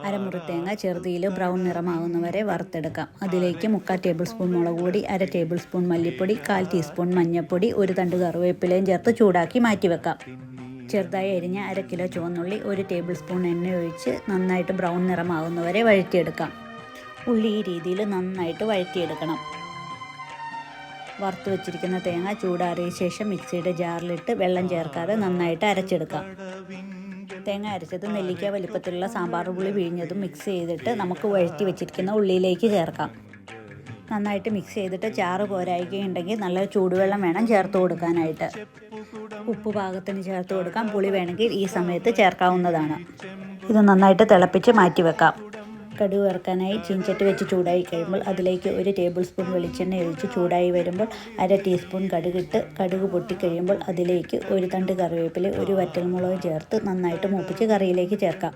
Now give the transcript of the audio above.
അരമുറി തേങ്ങ ചെറുതിയിൽ ബ്രൗൺ നിറമാകുന്നവരെ വറുത്തെടുക്കാം. അതിലേക്ക് 3/4 ടേബിൾ സ്പൂൺ മുളക് പൊടി, 1/2 ടേബിൾ സ്പൂൺ മല്ലിപ്പൊടി, 1/4 ടീസ്പൂൺ മഞ്ഞൾപ്പൊടി, 1 തണ്ട് കറിവേപ്പിലയും ചേർത്ത് ചൂടാക്കി മാറ്റിവെക്കാം. ചെറുതായി അരിഞ്ഞ 1/2 കിലോ ചുവന്നുള്ളി 1 ടേബിൾ സ്പൂൺ എണ്ണ ഒഴിച്ച് നന്നായിട്ട് ബ്രൗൺ നിറമാകുന്നവരെ വഴറ്റിയെടുക്കാം. ഉള്ളി ഈ രീതിയിൽ നന്നായിട്ട് വഴറ്റിയെടുക്കണം. വറുത്ത് വെച്ചിരിക്കുന്ന തേങ്ങ ചൂടാറിയ ശേഷം മിക്സിയുടെ ജാറിലിട്ട് വെള്ളം ചേർക്കാതെ നന്നായിട്ട് അരച്ചെടുക്കാം. തേങ്ങ അരച്ചത് നെല്ലിക്ക വലിപ്പത്തിലുള്ള സാമ്പാർ പുളി പിഴിഞ്ഞതും മിക്സ് ചെയ്തിട്ട് നമുക്ക് വഴറ്റി വെച്ചിരിക്കുന്ന ഉള്ളിയിലേക്ക് ചേർക്കാം. നന്നായിട്ട് മിക്സ് ചെയ്തിട്ട് ചാറ് പോരായികയുണ്ടെങ്കിൽ നല്ല ചൂടുവെള്ളം വേണം ചേർത്ത് കൊടുക്കാനായിട്ട്. ഉപ്പ് പാകത്തിന് ചേർത്ത് കൊടുക്കാം. പുളി വേണമെങ്കിൽ ഈ സമയത്ത് ചേർക്കാവുന്നതാണ്. ഇത് നന്നായിട്ട് തിളപ്പിച്ച് മാറ്റി വെക്കാം. കടുക് വറുക്കാനായി ചീൻചട്ടി വെച്ച് ചൂടായി കഴിയുമ്പോൾ അതിലേക്ക് 1 ടേബിൾ സ്പൂൺ വെളിച്ചെണ്ണ ഒഴിച്ച് ചൂടായി വരുമ്പോൾ 1/2 ടീസ്പൂൺ കടുകിട്ട് കടുക് പൊട്ടിക്കഴിയുമ്പോൾ അതിലേക്ക് 1 തണ്ട് കറിവേപ്പില 1 വറ്റൽമുളക് ചേർത്ത് നന്നായിട്ട് മൂപ്പിച്ച് കറിയിലേക്ക് ചേർക്കാം.